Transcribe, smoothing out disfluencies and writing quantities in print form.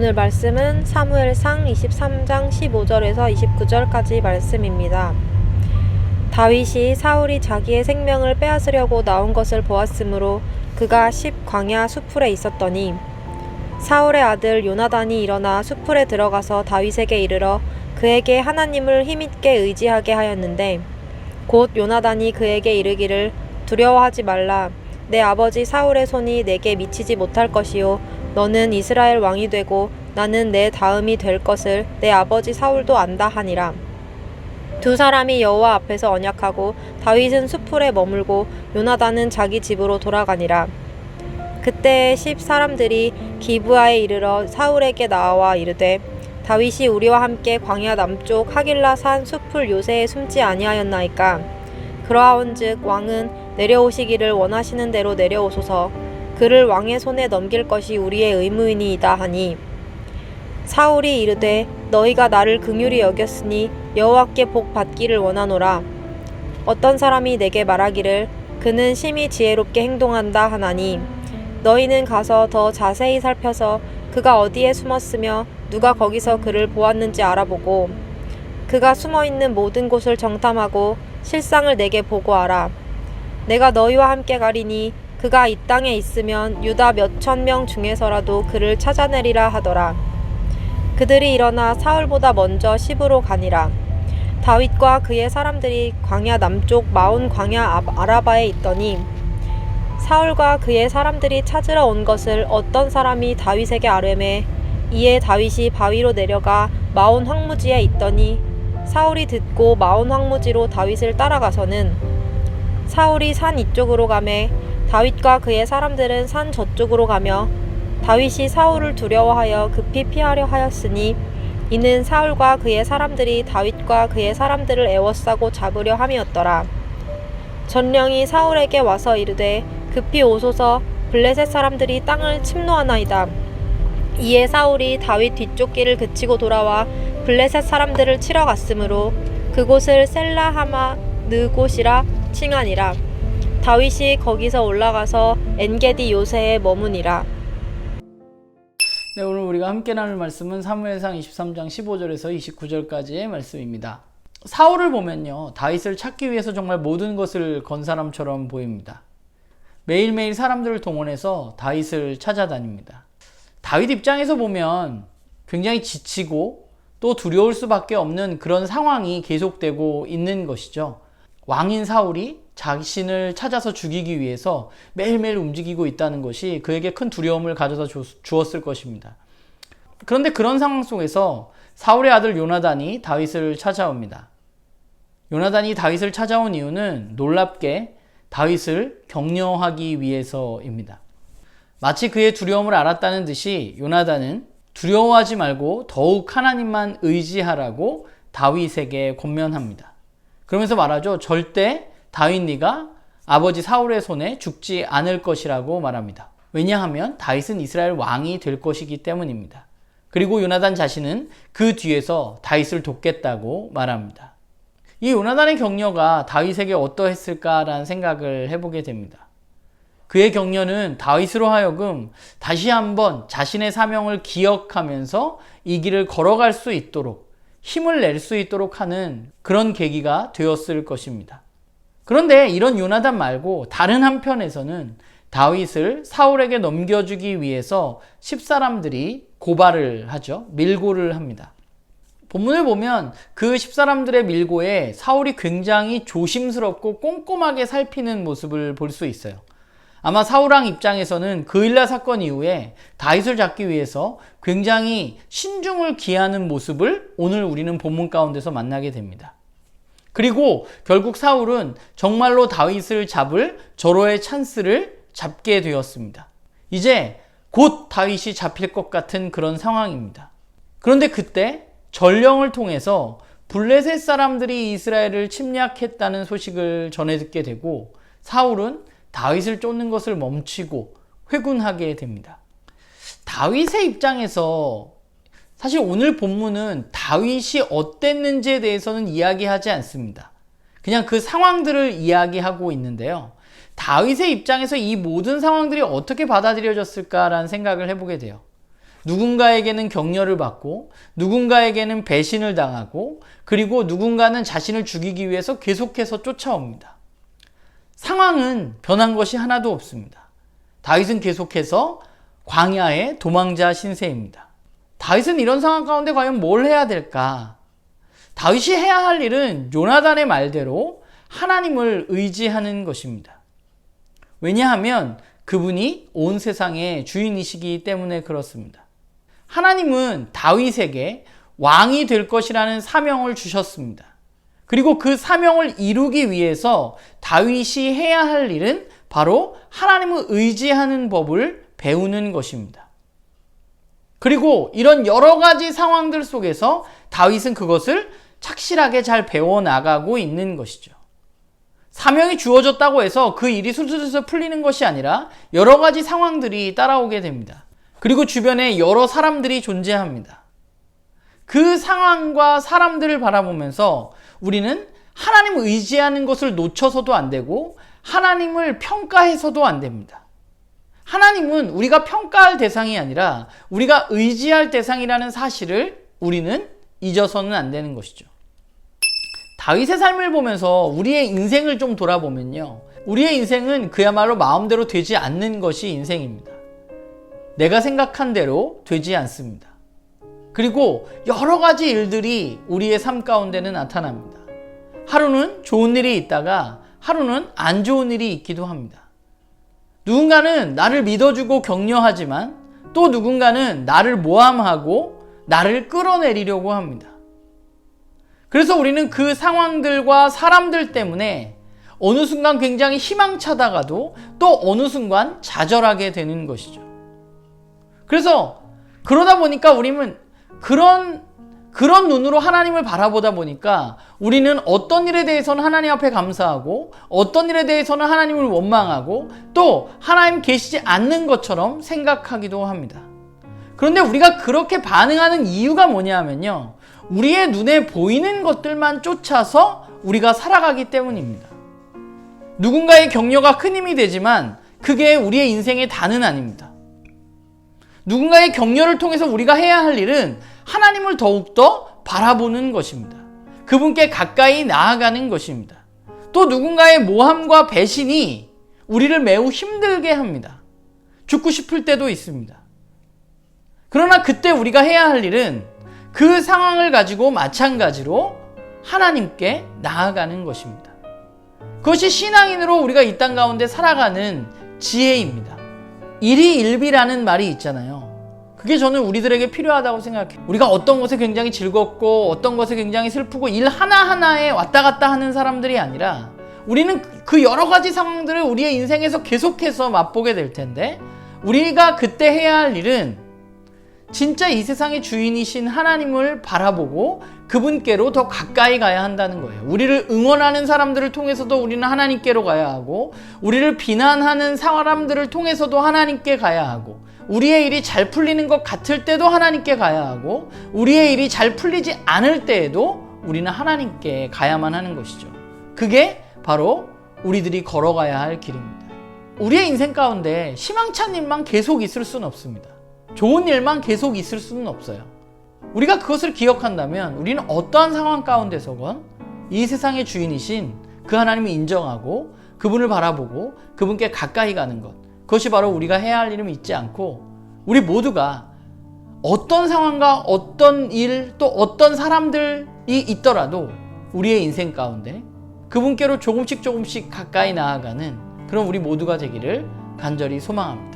오늘 말씀은 사무엘상 23장 15절에서 29절까지 말씀입니다. 다윗이 사울이 자기의 생명을 빼앗으려고 나온 것을 보았으므로 그가 광야 수풀에 있었더니 사울의 아들 요나단이 일어나 수풀에 들어가서 다윗에게 이르러 그에게 하나님을 힘있게 의지하게 하였는데 곧 요나단이 그에게 이르기를 두려워하지 말라. 내 아버지 사울의 손이 내게 미치지 못할 것이요 너는 이스라엘 왕이 되고 나는 내 다음이 될 것을 내 아버지 사울도 안다 하니라. 두 사람이 여호와 앞에서 언약하고 다윗은 수풀에 머물고 요나단은 자기 집으로 돌아가니라. 그때 사람들이 기브아에 이르러 사울에게 나와 이르되 다윗이 우리와 함께 광야 남쪽 하길라 산 수풀 요새에 숨지 아니하였나이까. 그러하온즉 왕은 내려오시기를 원하시는 대로 내려오소서. 그를 왕의 손에 넘길 것이 우리의 의무이니이다 하니 사울이 이르되 너희가 나를 긍휼히 여겼으니 여호와께 복 받기를 원하노라. 어떤 사람이 내게 말하기를 그는 심히 지혜롭게 행동한다 하나니 너희는 가서 더 자세히 살펴서 그가 어디에 숨었으며 누가 거기서 그를 보았는지 알아보고 그가 숨어있는 모든 곳을 정탐하고 실상을 내게 보고하라. 내가 너희와 함께 가리니 그가 이 땅에 있으면 유다 몇천 명 중에서라도 그를 찾아내리라 하더라. 그들이 일어나 사울보다 먼저 시브로 가니라. 다윗과 그의 사람들이 광야 남쪽 마온 광야 아라바에 있더니 사울과 그의 사람들이 찾으러 온 것을 어떤 사람이 다윗에게 아뢰매 이에 다윗이 바위로 내려가 마온 황무지에 있더니 사울이 듣고 마온 황무지로 다윗을 따라가서는 사울이 산 이쪽으로 가매 다윗과 그의 사람들은 산 저쪽으로 가며 다윗이 사울을 두려워하여 급히 피하려 하였으니 이는 사울과 그의 사람들이 다윗과 그의 사람들을 애워싸고 잡으려 함이었더라. 전령이 사울에게 와서 이르되 급히 오소서. 블레셋 사람들이 땅을 침노하나이다. 이에 사울이 다윗 뒤쪽 길을 그치고 돌아와 블레셋 사람들을 치러 갔으므로 그곳을 셀라하마 느곳이라 칭하니라. 다윗이 거기서 올라가서 엔게디 요새에 머무니라. 네, 오늘 우리가 함께 나눌 말씀은 사무엘상 23장 15절에서 29절까지의 말씀입니다. 사울을 보면요, 다윗을 찾기 위해서 정말 모든 것을 건 사람처럼 보입니다. 매일매일 사람들을 동원해서 다윗을 찾아다닙니다. 다윗 입장에서 보면 굉장히 지치고 또 두려울 수밖에 없는 그런 상황이 계속되고 있는 것이죠. 왕인 사울이 자신을 찾아서 죽이기 위해서 매일매일 움직이고 있다는 것이 그에게 큰 두려움을 가져다 주었을 것입니다. 그런데 그런 상황 속에서 사울의 아들 요나단이 다윗을 찾아옵니다. 요나단이 다윗을 찾아온 이유는 놀랍게 다윗을 격려하기 위해서입니다. 마치 그의 두려움을 알았다는 듯이 요나단은 두려워하지 말고 더욱 하나님만 의지하라고 다윗에게 권면합니다. 그러면서 말하죠. 절대 다윗 네가 아버지 사울의 손에 죽지 않을 것이라고 말합니다. 왜냐하면 다윗은 이스라엘 왕이 될 것이기 때문입니다. 그리고 요나단 자신은 그 뒤에서 다윗을 돕겠다고 말합니다. 이 요나단의 격려가 다윗에게 어떠했을까라는 생각을 해보게 됩니다. 그의 격려는 다윗으로 하여금 다시 한번 자신의 사명을 기억하면서 이 길을 걸어갈 수 있도록 힘을 낼 수 있도록 하는 그런 계기가 되었을 것입니다. 그런데 이런 요나단 말고 다른 한편에서는 다윗을 사울에게 넘겨주기 위해서 10사람들이 고발을 하죠. 밀고를 합니다. 본문을 보면 그 10사람들의 밀고에 사울이 굉장히 조심스럽고 꼼꼼하게 살피는 모습을 볼 수 있어요. 아마 사울왕 입장에서는 그 일라 사건 이후에 다윗을 잡기 위해서 굉장히 신중을 기하는 모습을 오늘 우리는 본문 가운데서 만나게 됩니다. 그리고 결국 사울은 정말로 다윗을 잡을 절호의 찬스를 잡게 되었습니다. 이제 곧 다윗이 잡힐 것 같은 그런 상황입니다. 그런데 그때 전령을 통해서 블레셋 사람들이 이스라엘을 침략했다는 소식을 전해 듣게 되고 사울은 다윗을 쫓는 것을 멈추고 회군하게 됩니다. 다윗의 입장에서 사실 오늘 본문은 다윗이 어땠는지에 대해서는 이야기하지 않습니다. 그냥 그 상황들을 이야기하고 있는데요. 다윗의 입장에서 이 모든 상황들이 어떻게 받아들여졌을까라는 생각을 해보게 돼요. 누군가에게는 격려를 받고 누군가에게는 배신을 당하고 그리고 누군가는 자신을 죽이기 위해서 계속해서 쫓아옵니다. 상황은 변한 것이 하나도 없습니다. 다윗은 계속해서 광야의 도망자 신세입니다. 다윗은 이런 상황 가운데 과연 뭘 해야 될까? 다윗이 해야 할 일은 요나단의 말대로 하나님을 의지하는 것입니다. 왜냐하면 그분이 온 세상의 주인이시기 때문에 그렇습니다. 하나님은 다윗에게 왕이 될 것이라는 사명을 주셨습니다. 그리고 그 사명을 이루기 위해서 다윗이 해야 할 일은 바로 하나님을 의지하는 법을 배우는 것입니다. 그리고 이런 여러 가지 상황들 속에서 다윗은 그것을 착실하게 잘 배워나가고 있는 것이죠. 사명이 주어졌다고 해서 그 일이 술술술 풀리는 것이 아니라 여러 가지 상황들이 따라오게 됩니다. 그리고 주변에 여러 사람들이 존재합니다. 그 상황과 사람들을 바라보면서 우리는 하나님을 의지하는 것을 놓쳐서도 안 되고 하나님을 평가해서도 안 됩니다. 하나님은 우리가 평가할 대상이 아니라 우리가 의지할 대상이라는 사실을 우리는 잊어서는 안 되는 것이죠. 다윗의 삶을 보면서 우리의 인생을 좀 돌아보면요. 우리의 인생은 그야말로 마음대로 되지 않는 것이 인생입니다. 내가 생각한 대로 되지 않습니다. 그리고 여러 가지 일들이 우리의 삶 가운데는 나타납니다. 하루는 좋은 일이 있다가 하루는 안 좋은 일이 있기도 합니다. 누군가는 나를 믿어주고 격려하지만 또 누군가는 나를 모함하고 나를 끌어내리려고 합니다. 그래서 우리는 그 상황들과 사람들 때문에 어느 순간 굉장히 희망차다가도 또 어느 순간 좌절하게 되는 것이죠. 그래서 그러다 보니까 우리는 그런 눈으로 하나님을 바라보다 보니까 우리는 어떤 일에 대해서는 하나님 앞에 감사하고 어떤 일에 대해서는 하나님을 원망하고 또 하나님 계시지 않는 것처럼 생각하기도 합니다. 그런데 우리가 그렇게 반응하는 이유가 뭐냐면요. 우리의 눈에 보이는 것들만 쫓아서 우리가 살아가기 때문입니다. 누군가의 격려가 큰 힘이 되지만 그게 우리의 인생의 다는 아닙니다. 누군가의 격려를 통해서 우리가 해야 할 일은 하나님을 더욱더 바라보는 것입니다. 그분께 가까이 나아가는 것입니다. 또 누군가의 모함과 배신이 우리를 매우 힘들게 합니다. 죽고 싶을 때도 있습니다. 그러나 그때 우리가 해야 할 일은 그 상황을 가지고 마찬가지로 하나님께 나아가는 것입니다. 그것이 신앙인으로 우리가 이 땅 가운데 살아가는 지혜입니다. 일희일비라는 말이 있잖아요. 그게 저는 우리들에게 필요하다고 생각해요. 우리가 어떤 것에 굉장히 즐겁고 어떤 것에 굉장히 슬프고 일 하나하나에 왔다 갔다 하는 사람들이 아니라 우리는 그 여러 가지 상황들을 우리의 인생에서 계속해서 맛보게 될 텐데 우리가 그때 해야 할 일은 진짜 이 세상의 주인이신 하나님을 바라보고 그분께로 더 가까이 가야 한다는 거예요. 우리를 응원하는 사람들을 통해서도 우리는 하나님께로 가야 하고 우리를 비난하는 사람들을 통해서도 하나님께 가야 하고 우리의 일이 잘 풀리는 것 같을 때도 하나님께 가야 하고 우리의 일이 잘 풀리지 않을 때에도 우리는 하나님께 가야만 하는 것이죠. 그게 바로 우리들이 걸어가야 할 길입니다. 우리의 인생 가운데 희망찬 일만 계속 있을 수는 없습니다. 좋은 일만 계속 있을 수는 없어요. 우리가 그것을 기억한다면 우리는 어떠한 상황 가운데서건 이 세상의 주인이신 그 하나님을 인정하고 그분을 바라보고 그분께 가까이 가는 것, 그것이 바로 우리가 해야 할 일임을 잊지 않고 우리 모두가 어떤 상황과 어떤 일 또 어떤 사람들이 있더라도 우리의 인생 가운데 그분께로 조금씩 가까이 나아가는 그런 우리 모두가 되기를 간절히 소망합니다.